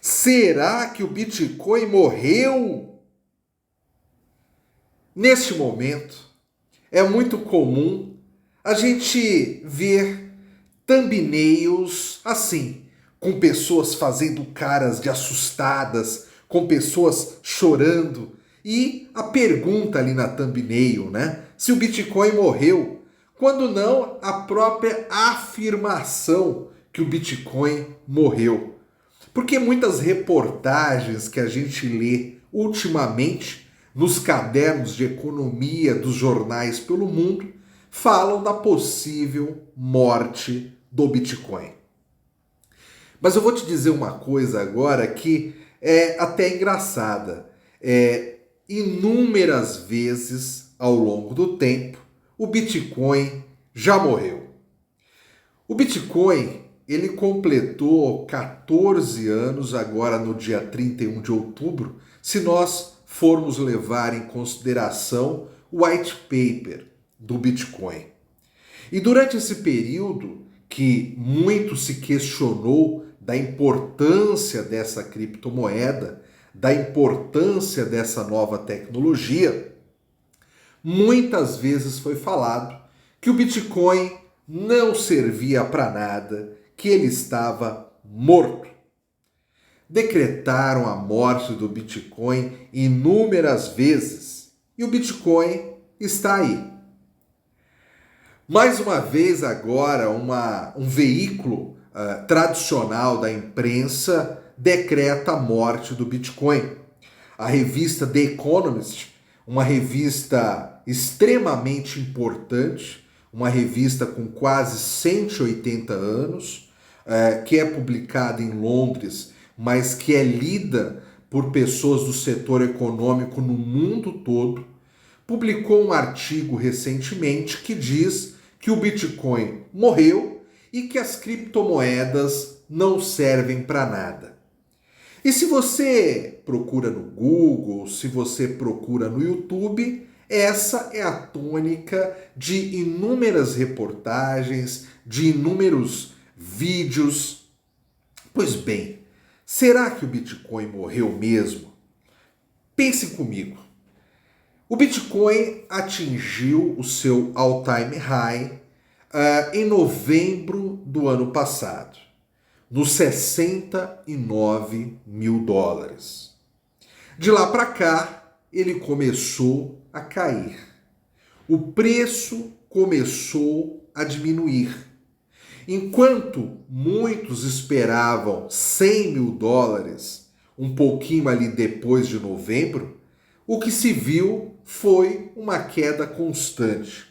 Será que o Bitcoin morreu? Neste momento, é muito comum a gente ver thumbnails assim, com pessoas fazendo caras de assustadas, com pessoas chorando, e a pergunta ali na thumbnail, né? Se o Bitcoin morreu, quando não a própria afirmação que o Bitcoin morreu. Porque muitas reportagens que a gente lê ultimamente nos cadernos de economia dos jornais pelo mundo falam da possível morte do Bitcoin. Mas eu vou te dizer uma coisa agora que é até engraçada. Inúmeras vezes ao longo do tempo, o Bitcoin já morreu. O Bitcoin, ele completou 14 anos agora no dia 31 de outubro, se nós formos levar em consideração o white paper do Bitcoin. E durante esse período que muito se questionou da importância dessa criptomoeda, da importância dessa nova tecnologia, muitas vezes foi falado que o Bitcoin não servia para nada, que ele estava morto. Decretaram a morte do Bitcoin inúmeras vezes e o Bitcoin está aí. Mais uma vez agora, um veículo tradicional da imprensa decreta a morte do Bitcoin. A revista The Economist, uma revista extremamente importante, uma revista com quase 180 anos, que é publicada em Londres, mas que é lida por pessoas do setor econômico no mundo todo, publicou um artigo recentemente que diz que o Bitcoin morreu e que as criptomoedas não servem para nada. E se você procura no Google, se você procura no YouTube, essa é a tônica de inúmeras reportagens, de inúmeros vídeos. Pois bem, será que o Bitcoin morreu mesmo? Pense comigo. O Bitcoin atingiu o seu all-time high em novembro do ano passado, nos 69 mil dólares. De lá para cá, ele começou a cair. O preço começou a diminuir. Enquanto muitos esperavam 100 mil dólares, um pouquinho ali depois de novembro, o que se viu foi uma queda constante.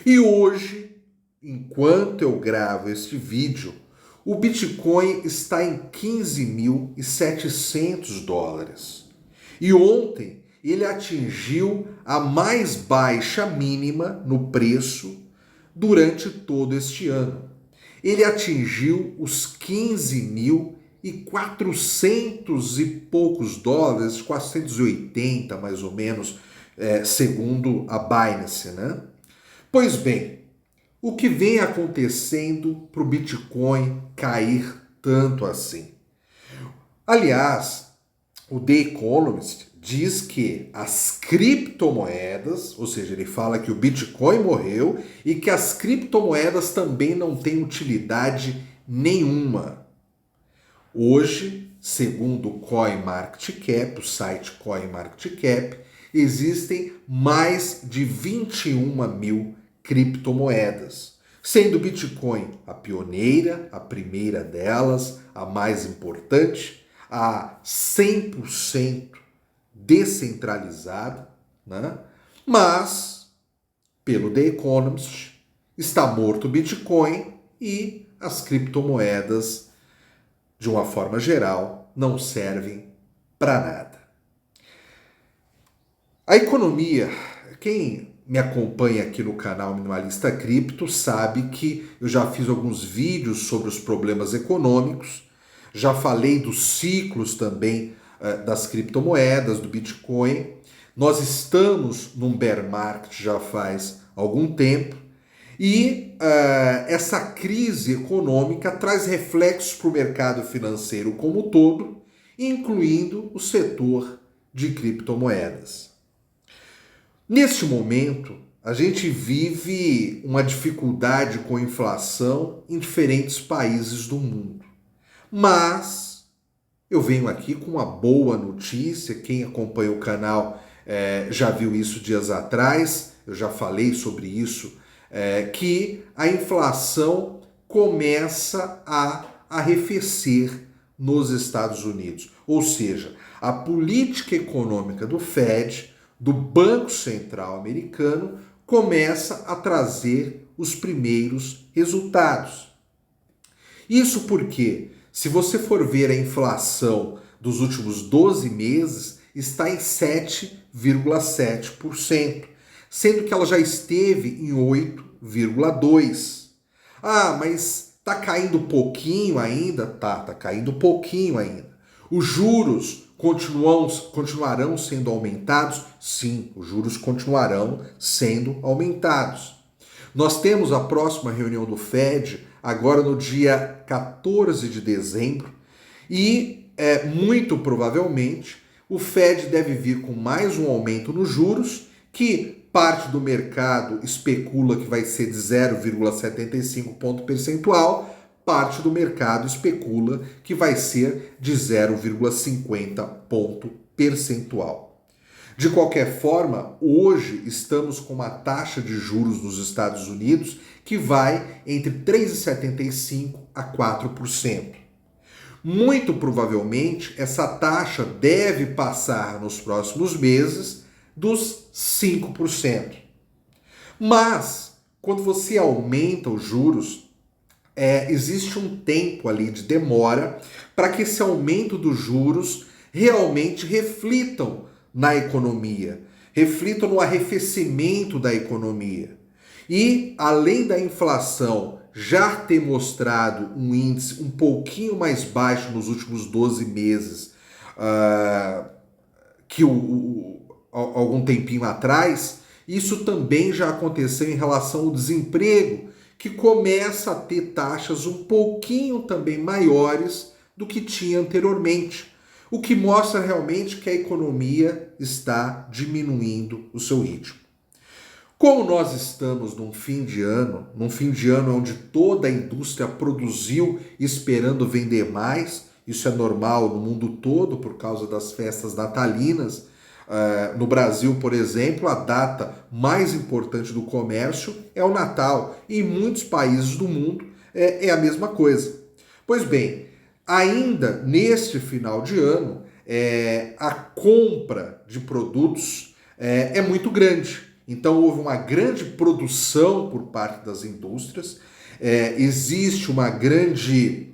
E hoje, enquanto eu gravo este vídeo, o Bitcoin está em 15.700 dólares. E ontem ele atingiu a mais baixa mínima no preço durante todo este ano. Ele atingiu os 15.400 e poucos dólares, 480 mais ou menos, segundo a Binance, né? Pois bem, o que vem acontecendo para o Bitcoin cair tanto assim? Aliás, o The Economist diz que as criptomoedas, ou seja, ele fala que o Bitcoin morreu e que as criptomoedas também não têm utilidade nenhuma. Hoje, segundo o CoinMarketCap, o site CoinMarketCap, existem mais de 21 mil criptomoedas, sendo o Bitcoin a pioneira, a primeira delas, a mais importante, a 100% descentralizada, né? Mas, pelo The Economist, está morto o Bitcoin e as criptomoedas, de uma forma geral, não servem para nada. A economia, quem me acompanha aqui no canal Minimalista Cripto sabe que eu já fiz alguns vídeos sobre os problemas econômicos, já falei dos ciclos também das criptomoedas, do Bitcoin. Nós estamos num bear market já faz algum tempo e essa crise econômica traz reflexos para o mercado financeiro como um todo incluindo o setor de criptomoedas. Neste momento, a gente vive uma dificuldade com a inflação em diferentes países do mundo. Mas eu venho aqui com uma boa notícia. Quem acompanha o canal já viu isso dias atrás, eu já falei sobre isso, que a inflação começa a arrefecer nos Estados Unidos. Ou seja, a política econômica do Fed, do Banco Central americano, começa a trazer os primeiros resultados. Isso porque, se você for ver a inflação dos últimos 12 meses, está em 7,7%, sendo que ela já esteve em 8,2%. Ah, mas está caindo pouquinho ainda? Tá caindo pouquinho ainda. Os juros continuarão sendo aumentados? Sim, os juros continuarão sendo aumentados. Nós temos a próxima reunião do Fed agora no dia 14 de dezembro e muito provavelmente o Fed deve vir com mais um aumento nos juros, que parte do mercado especula que vai ser de 0,75 ponto percentual, parte do mercado especula que vai ser de 0,50 ponto percentual. De qualquer forma, hoje estamos com uma taxa de juros nos Estados Unidos que vai entre 3,75% a 4%. Muito provavelmente, essa taxa deve passar nos próximos meses dos 5%. Mas, quando você aumenta os juros, existe um tempo ali de demora para que esse aumento dos juros realmente reflitam na economia, reflitam no arrefecimento da economia. E, além da inflação já ter mostrado um índice um pouquinho mais baixo nos últimos 12 meses que algum tempinho atrás, isso também já aconteceu em relação ao desemprego, que começa a ter taxas um pouquinho também maiores do que tinha anteriormente, o que mostra realmente que a economia está diminuindo o seu ritmo. Como nós estamos num fim de ano onde toda a indústria produziu esperando vender mais, isso é normal no mundo todo por causa das festas natalinas. No Brasil, por exemplo, a data mais importante do comércio é o Natal. E em muitos países do mundo é a mesma coisa. Pois bem, ainda neste final de ano, a compra de produtos é muito grande. Então houve uma grande produção por parte das indústrias, existe uma grande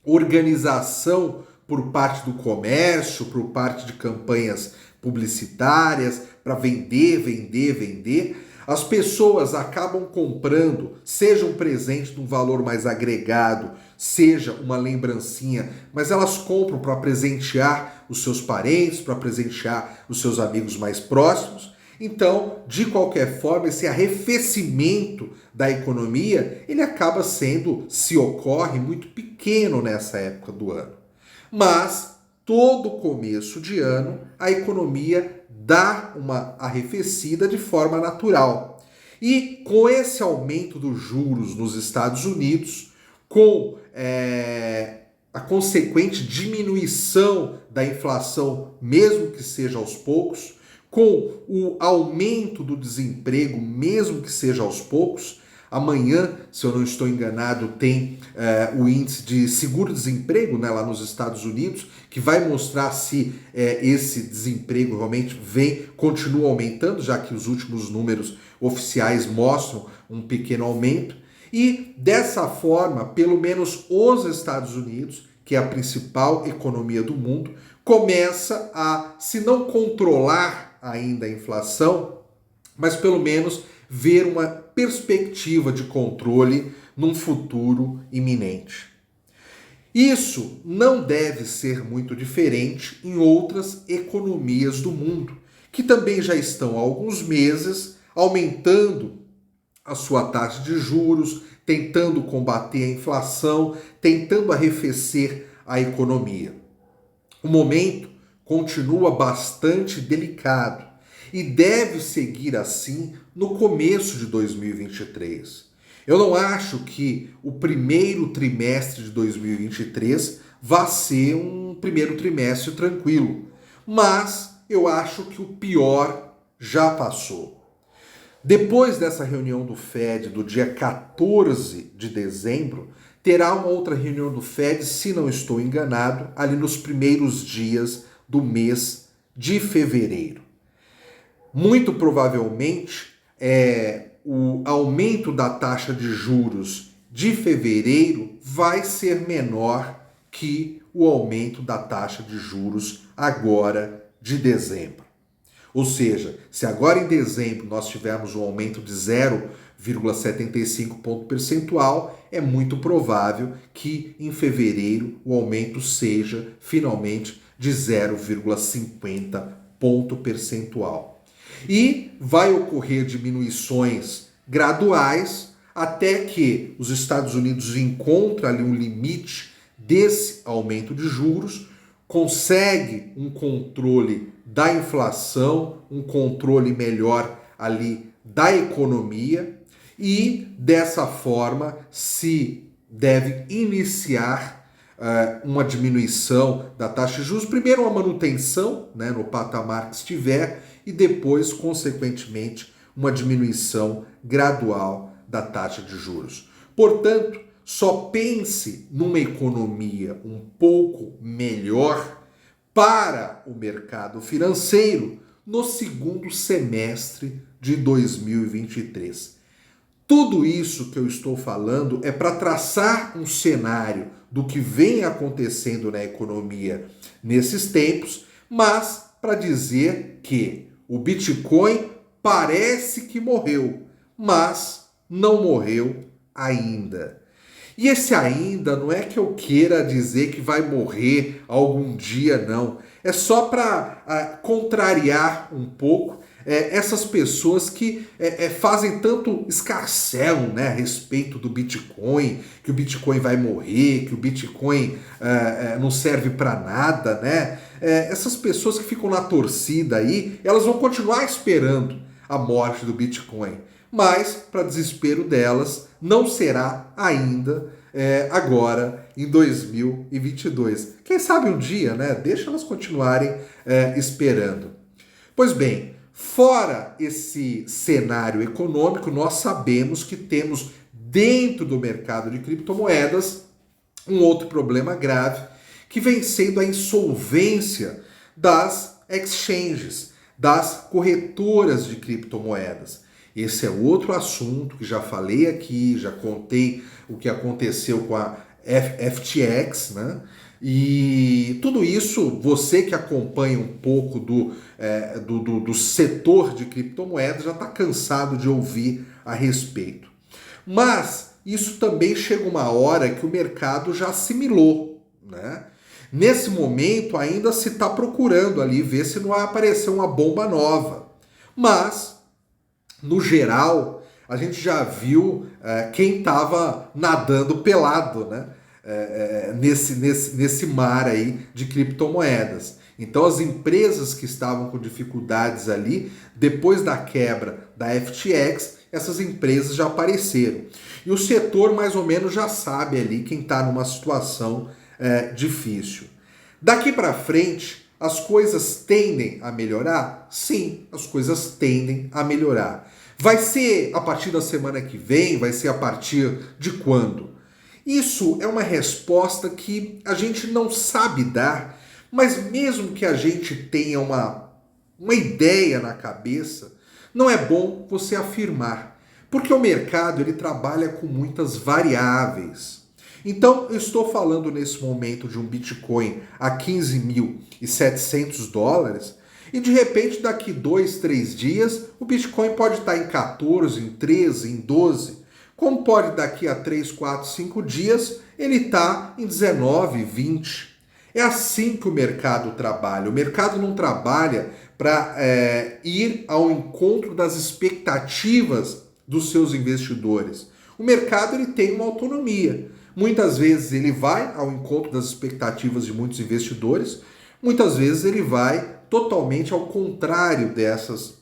organização por parte do comércio, por parte de campanhas publicitárias para vender. As pessoas acabam comprando, seja um presente de um valor mais agregado, seja uma lembrancinha, mas elas compram para presentear os seus parentes, para presentear os seus amigos mais próximos. Então, de qualquer forma, esse arrefecimento da economia, ele acaba sendo, se ocorre, muito pequeno nessa época do ano. Mas todo começo de ano, a economia dá uma arrefecida de forma natural. E com esse aumento dos juros nos Estados Unidos, com a consequente diminuição da inflação, mesmo que seja aos poucos, com o aumento do desemprego, mesmo que seja aos poucos, amanhã, se eu não estou enganado, tem o índice de seguro-desemprego, né, lá nos Estados Unidos, que vai mostrar se esse desemprego realmente continua aumentando, já que os últimos números oficiais mostram um pequeno aumento. E dessa forma, pelo menos os Estados Unidos, que é a principal economia do mundo, começa a, se não controlar ainda a inflação, mas pelo menos ver uma perspectiva de controle num futuro iminente. Isso não deve ser muito diferente em outras economias do mundo, que também já estão há alguns meses aumentando a sua taxa de juros, tentando combater a inflação, tentando arrefecer a economia. O momento continua bastante delicado e deve seguir assim no começo de 2023. Eu não acho que o primeiro trimestre de 2023 vá ser um primeiro trimestre tranquilo, mas eu acho que o pior já passou. Depois dessa reunião do Fed do dia 14 de dezembro, terá uma outra reunião do Fed, se não estou enganado, ali nos primeiros dias do mês de fevereiro. Muito provavelmente, o aumento da taxa de juros de fevereiro vai ser menor que o aumento da taxa de juros agora de dezembro. Ou seja, se agora em dezembro nós tivermos um aumento de 0,75 ponto percentual, é muito provável que em fevereiro o aumento seja finalmente de 0,50 ponto percentual. E vai ocorrer diminuições graduais até que os Estados Unidos encontrem ali um limite desse aumento de juros, consegue um controle da inflação, um controle melhor ali da economia e dessa forma se deve iniciar uma diminuição da taxa de juros, primeiro uma manutenção, né, no patamar que estiver e depois, consequentemente, uma diminuição gradual da taxa de juros. Portanto, só pense numa economia um pouco melhor para o mercado financeiro no segundo semestre de 2023. Tudo isso que eu estou falando é para traçar um cenário do que vem acontecendo na economia nesses tempos, mas para dizer que o Bitcoin parece que morreu, mas não morreu ainda. E esse ainda não é que eu queira dizer que vai morrer algum dia, não. É só para contrariar um pouco essas pessoas que fazem tanto escarcéu, né, a respeito do Bitcoin, que o Bitcoin vai morrer, que o Bitcoin não serve para nada, né? Essas pessoas que ficam na torcida aí, elas vão continuar esperando a morte do Bitcoin. Mas, para desespero delas, não será ainda agora em 2022. Quem sabe um dia, né? Deixa elas continuarem esperando. Pois bem, fora esse cenário econômico, nós sabemos que temos dentro do mercado de criptomoedas um outro problema grave, que vem sendo a insolvência das exchanges, das corretoras de criptomoedas. Esse é outro assunto que já falei aqui, já contei o que aconteceu com a FTX, né? E tudo isso, você que acompanha um pouco do setor de criptomoedas já está cansado de ouvir a respeito. Mas isso também chega uma hora que o mercado já assimilou, né? Nesse momento ainda se está procurando ali ver se não vai aparecer uma bomba nova. Mas no geral, a gente já viu quem estava nadando pelado, né? Nesse mar aí de criptomoedas. Então as empresas que estavam com dificuldades ali, depois da quebra da FTX, essas empresas já apareceram. E o setor mais ou menos já sabe ali quem está numa situação difícil. Daqui para frente, as coisas tendem a melhorar? Sim, as coisas tendem a melhorar. Vai ser a partir da semana que vem? Vai ser a partir de quando? Isso é uma resposta que a gente não sabe dar, mas mesmo que a gente tenha uma ideia na cabeça, não é bom você afirmar, porque o mercado ele trabalha com muitas variáveis. Então, eu estou falando nesse momento de um Bitcoin a 15.700 dólares, e de repente, daqui 2, 3 dias, o Bitcoin pode estar em 14, em 13, em 12. Como pode daqui a 3, 4, 5 dias, ele está em 19, 20. É assim que o mercado trabalha. O mercado não trabalha para ir ao encontro das expectativas dos seus investidores. O mercado ele tem uma autonomia. Muitas vezes ele vai ao encontro das expectativas de muitos investidores, Muitas vezes ele vai totalmente ao contrário dessas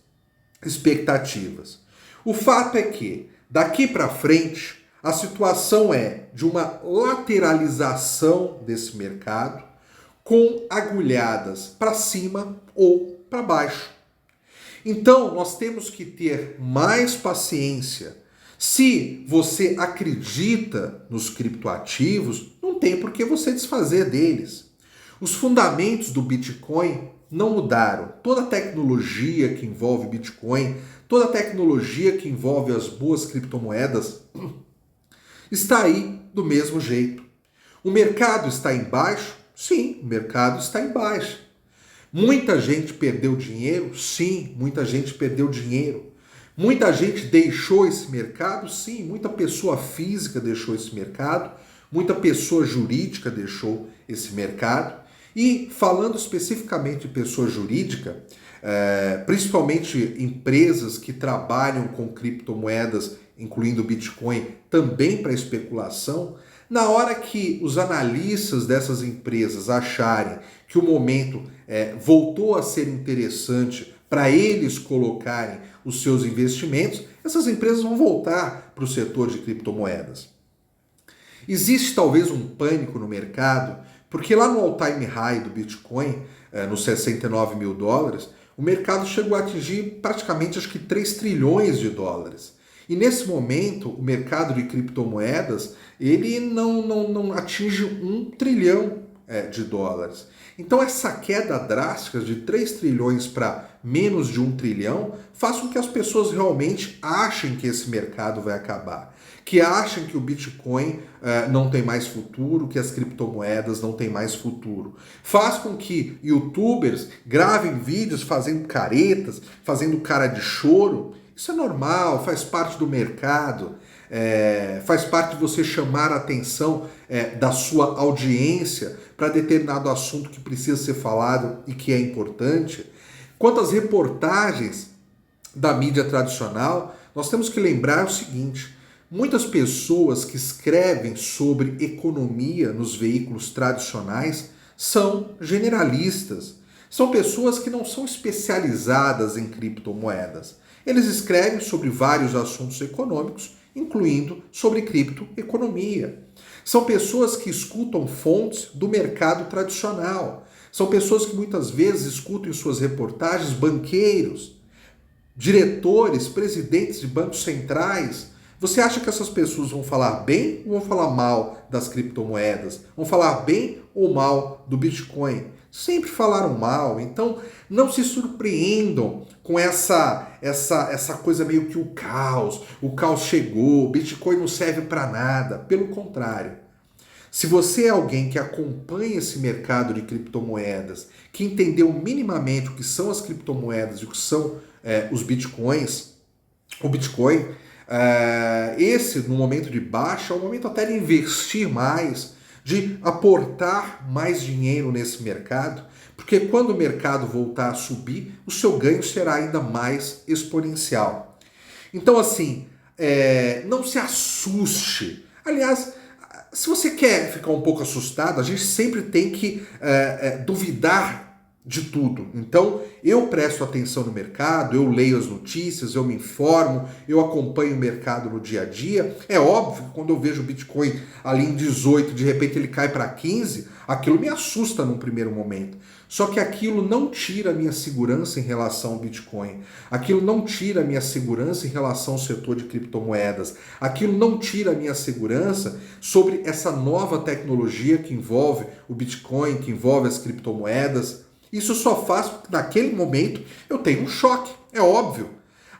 expectativas. O fato é que, daqui para frente, a situação é de uma lateralização desse mercado com agulhadas para cima ou para baixo. Então, nós temos que ter mais paciência. Se você acredita nos criptoativos, não tem por que você desfazer deles. Os fundamentos do Bitcoin não mudaram. Toda a tecnologia que envolve Bitcoin, toda a tecnologia que envolve as boas criptomoedas está aí do mesmo jeito. O mercado está em baixo? Sim, o mercado está em baixo. Muita gente perdeu dinheiro? Sim, muita gente perdeu dinheiro. Muita gente deixou esse mercado? Sim, muita pessoa física deixou esse mercado, muita pessoa jurídica deixou esse mercado. E falando especificamente de pessoa jurídica, principalmente empresas que trabalham com criptomoedas, incluindo o Bitcoin, também para especulação, na hora que os analistas dessas empresas acharem que o momento voltou a ser interessante para eles colocarem os seus investimentos, essas empresas vão voltar para o setor de criptomoedas. Existe talvez um pânico no mercado, porque lá no all-time high do Bitcoin, nos 69 mil dólares, o mercado chegou a atingir praticamente acho que 3 trilhões de dólares. E nesse momento, o mercado de criptomoedas, ele não atinge 1 trilhão de dólares. Então essa queda drástica de 3 trilhões para menos de 1 trilhão faz com que as pessoas realmente achem que esse mercado vai acabar, que achem que o Bitcoin não tem mais futuro, que as criptomoedas não têm mais futuro. Faz com que youtubers gravem vídeos fazendo caretas, fazendo cara de choro. Isso é normal, faz parte do mercado. Faz parte de você chamar a atenção da sua audiência para determinado assunto que precisa ser falado e que é importante. Quanto às reportagens da mídia tradicional, nós temos que lembrar o seguinte: muitas pessoas que escrevem sobre economia nos veículos tradicionais são generalistas. São pessoas que não são especializadas em criptomoedas. Eles escrevem sobre vários assuntos econômicos, incluindo sobre criptoeconomia. São pessoas que escutam fontes do mercado tradicional. São pessoas que muitas vezes escutam em suas reportagens banqueiros, diretores, presidentes de bancos centrais. Você acha que essas pessoas vão falar bem ou vão falar mal das criptomoedas? Vão falar bem ou mal do Bitcoin? Sempre falaram mal, então não se surpreendam com essa coisa meio que o caos chegou, o Bitcoin não serve para nada. Pelo contrário, se você é alguém que acompanha esse mercado de criptomoedas, que entendeu minimamente o que são as criptomoedas e o que são os Bitcoins, o Bitcoin, esse no momento de baixa é o momento até de investir mais, de aportar mais dinheiro nesse mercado, porque quando o mercado voltar a subir, o seu ganho será ainda mais exponencial. Então, assim, não se assuste. Aliás, se você quer ficar um pouco assustado, a gente sempre tem que duvidar de tudo. Então, eu presto atenção no mercado, eu leio as notícias, eu me informo, eu acompanho o mercado no dia a dia. É óbvio que quando eu vejo o Bitcoin ali em 18, de repente ele cai para 15, aquilo me assusta num primeiro momento. Só que aquilo não tira a minha segurança em relação ao Bitcoin. Aquilo não tira a minha segurança em relação ao setor de criptomoedas. Aquilo não tira a minha segurança sobre essa nova tecnologia que envolve o Bitcoin, que envolve as criptomoedas. Isso só faz que naquele momento eu tenha um choque, é óbvio.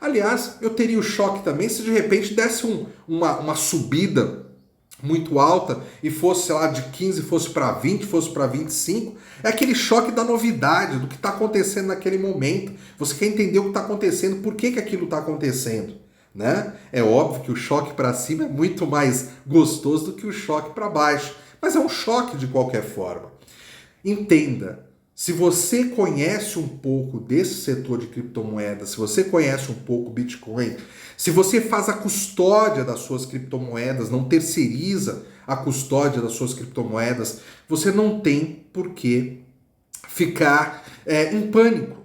Aliás, eu teria o choque também se de repente desse uma subida muito alta e fosse, sei lá, de 15 fosse para 20, fosse para 25. É aquele choque da novidade, do que está acontecendo naquele momento. Você quer entender o que está acontecendo, por que aquilo está acontecendo, né? É óbvio que o choque para cima é muito mais gostoso do que o choque para baixo, mas é um choque de qualquer forma. Entenda. Se você conhece um pouco desse setor de criptomoedas, se você conhece um pouco o Bitcoin, se você faz a custódia das suas criptomoedas, não terceiriza a custódia das suas criptomoedas, você não tem por que ficar em pânico.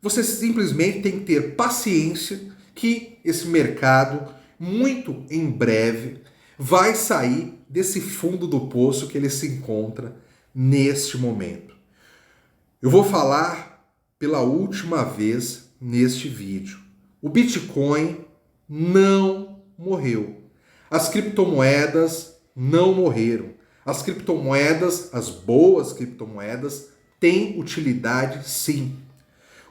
Você simplesmente tem que ter paciência que esse mercado, muito em breve, vai sair desse fundo do poço que ele se encontra neste momento. Eu vou falar pela última vez neste vídeo. O Bitcoin não morreu. As criptomoedas não morreram. As criptomoedas, as boas criptomoedas, têm utilidade sim.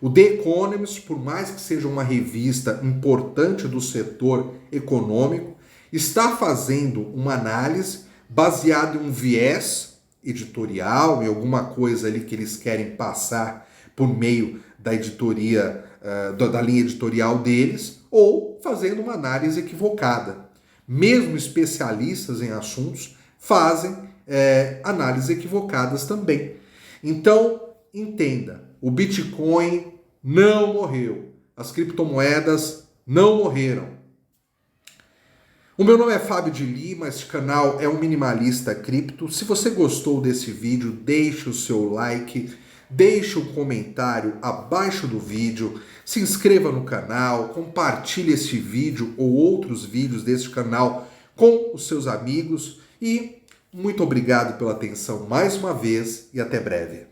O The Economist, por mais que seja uma revista importante do setor econômico, está fazendo uma análise baseada em um viés editorial, em alguma coisa ali que eles querem passar por meio da editoria, da linha editorial deles, ou fazendo uma análise equivocada. Mesmo especialistas em assuntos fazem análises equivocadas também. Então, entenda, o Bitcoin não morreu, as criptomoedas não morreram. O meu nome é Fábio de Lima, este canal é o Minimalista Cripto. Se você gostou desse vídeo, deixe o seu like, deixe um comentário abaixo do vídeo, se inscreva no canal, compartilhe esse vídeo ou outros vídeos deste canal com os seus amigos e muito obrigado pela atenção mais uma vez e até breve.